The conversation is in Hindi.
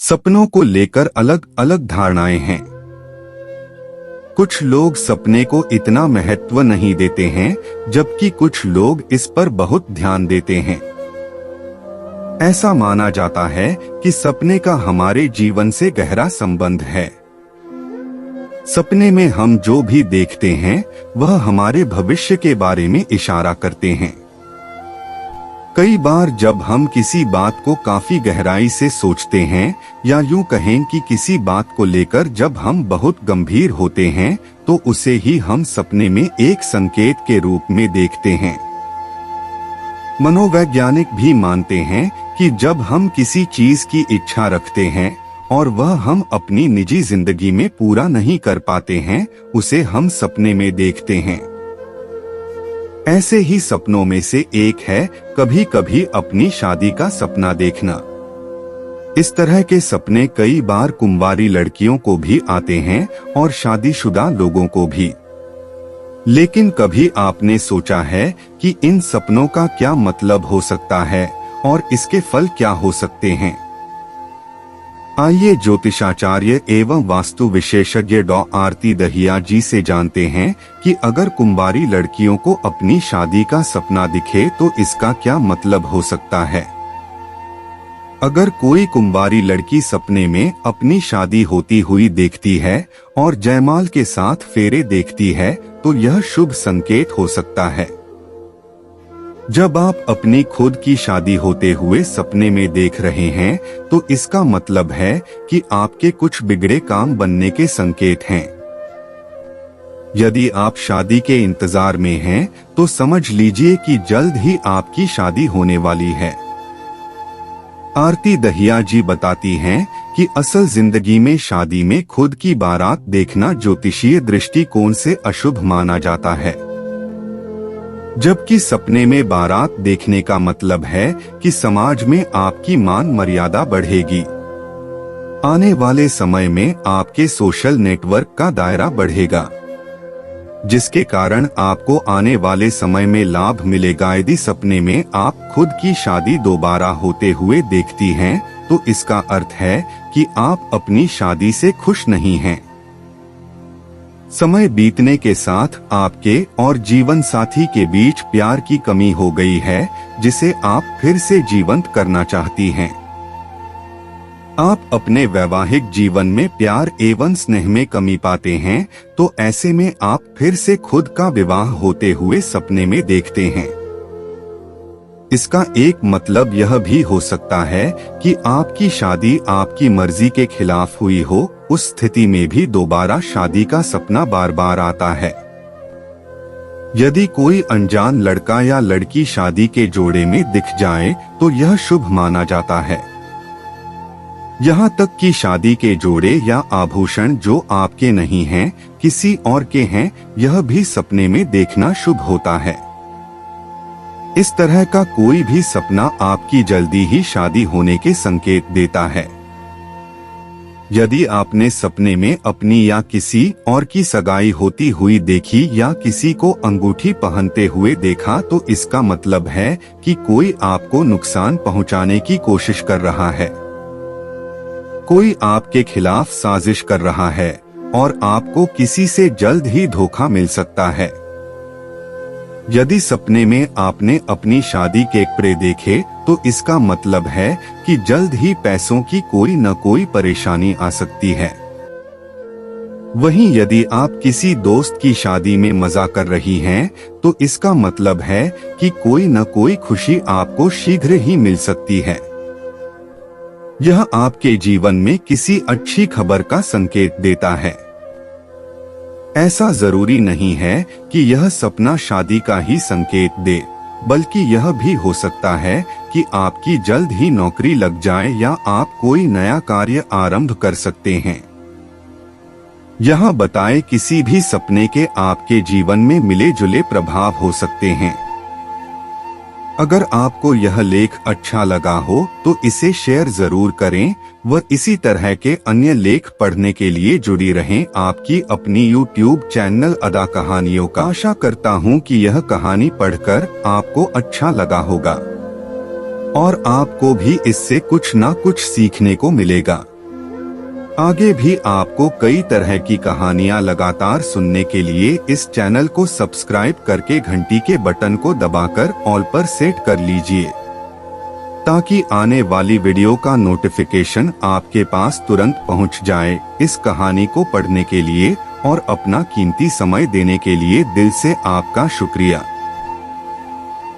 सपनों को लेकर अलग अलग धारणाएं हैं। कुछ लोग सपने को इतना महत्व नहीं देते हैं, जबकि कुछ लोग इस पर बहुत ध्यान देते हैं। ऐसा माना जाता है कि सपने का हमारे जीवन से गहरा संबंध है। सपने में हम जो भी देखते हैं वह हमारे भविष्य के बारे में इशारा करते हैं। कई बार जब हम किसी बात को काफी गहराई से सोचते हैं, या यूं कहें कि किसी बात को लेकर जब हम बहुत गंभीर होते हैं, तो उसे ही हम सपने में एक संकेत के रूप में देखते हैं। मनोवैज्ञानिक भी मानते हैं कि जब हम किसी चीज की इच्छा रखते हैं और वह हम अपनी निजी जिंदगी में पूरा नहीं कर पाते हैं, उसे हम सपने में देखते हैं। ऐसे ही सपनों में से एक है कभी कभी अपनी शादी का सपना देखना। इस तरह के सपने कई बार कुंवारी लड़कियों को भी आते हैं और शादीशुदा लोगों को भी। लेकिन कभी आपने सोचा है कि इन सपनों का क्या मतलब हो सकता है और इसके फल क्या हो सकते हैं? आइए ज्योतिषाचार्य एवं वास्तु विशेषज्ञ डॉ आरती दहिया जी से जानते हैं कि अगर कुंवारी लड़कियों को अपनी शादी का सपना दिखे तो इसका क्या मतलब हो सकता है। अगर कोई कुंवारी लड़की सपने में अपनी शादी होती हुई देखती है और जयमाल के साथ फेरे देखती है, तो यह शुभ संकेत हो सकता है। जब आप अपनी खुद की शादी होते हुए सपने में देख रहे हैं, तो इसका मतलब है कि आपके कुछ बिगड़े काम बनने के संकेत हैं। यदि आप शादी के इंतजार में हैं, तो समझ लीजिए कि जल्द ही आपकी शादी होने वाली है। आरती दहिया जी बताती हैं कि असल जिंदगी में शादी में खुद की बारात देखना ज्योतिषीय दृष्टिकोण से अशुभ माना जाता है, जबकि सपने में बारात देखने का मतलब है कि समाज में आपकी मान मर्यादा बढ़ेगी। आने वाले समय में आपके सोशल नेटवर्क का दायरा बढ़ेगा, जिसके कारण आपको आने वाले समय में लाभ मिलेगा। यदि सपने में आप खुद की शादी दोबारा होते हुए देखती हैं, तो इसका अर्थ है कि आप अपनी शादी से खुश नहीं हैं। समय बीतने के साथ आपके और जीवन साथी के बीच प्यार की कमी हो गई है, जिसे आप फिर से जीवंत करना चाहती हैं। आप अपने वैवाहिक जीवन में प्यार एवं स्नेह में कमी पाते हैं, तो ऐसे में आप फिर से खुद का विवाह होते हुए सपने में देखते हैं। इसका एक मतलब यह भी हो सकता है कि आपकी शादी आपकी मर्जी के खिलाफ हुई हो। उस स्थिति में भी दोबारा शादी का सपना बार बार आता है। यदि कोई अनजान लड़का या लड़की शादी के जोड़े में दिख जाए, तो यह शुभ माना जाता है। यहाँ तक कि शादी के जोड़े या आभूषण जो आपके नहीं हैं, किसी और के हैं, यह भी सपने में देखना शुभ होता है। इस तरह का कोई भी सपना आपकी जल्दी ही शादी होने के संकेत देता है। यदि आपने सपने में अपनी या किसी और की सगाई होती हुई देखी या किसी को अंगूठी पहनते हुए देखा, तो इसका मतलब है कि कोई आपको नुकसान पहुंचाने की कोशिश कर रहा है। कोई आपके खिलाफ साजिश कर रहा है और आपको किसी से जल्द ही धोखा मिल सकता है। यदि सपने में आपने अपनी शादी के कपड़े देखे, तो इसका मतलब है कि जल्द ही पैसों की कोई न कोई परेशानी आ सकती है। वहीं यदि आप किसी दोस्त की शादी में मजा कर रही हैं, तो इसका मतलब है कि कोई न कोई खुशी आपको शीघ्र ही मिल सकती है। यह आपके जीवन में किसी अच्छी खबर का संकेत देता है। ऐसा जरूरी नहीं है कि यह सपना शादी का ही संकेत दे, बल्कि यह भी हो सकता है कि आपकी जल्द ही नौकरी लग जाए या आप कोई नया कार्य आरंभ कर सकते हैं। यह बताए किसी भी सपने के आपके जीवन में मिले जुले प्रभाव हो सकते हैं। अगर आपको यह लेख अच्छा लगा हो तो इसे शेयर जरूर करें व इसी तरह के अन्य लेख पढ़ने के लिए जुड़ी रहें आपकी अपनी YouTube चैनल अदा कहानियों का। आशा करता हूं कि यह कहानी पढ़कर आपको अच्छा लगा होगा और आपको भी इससे कुछ ना कुछ सीखने को मिलेगा। आगे भी आपको कई तरह की कहानियां लगातार सुनने के लिए इस चैनल को सब्सक्राइब करके घंटी के बटन को दबाकर ऑल पर सेट कर लीजिए, ताकि आने वाली वीडियो का नोटिफिकेशन आपके पास तुरंत पहुंच जाए। इस कहानी को पढ़ने के लिए और अपना कीमती समय देने के लिए दिल से आपका शुक्रिया।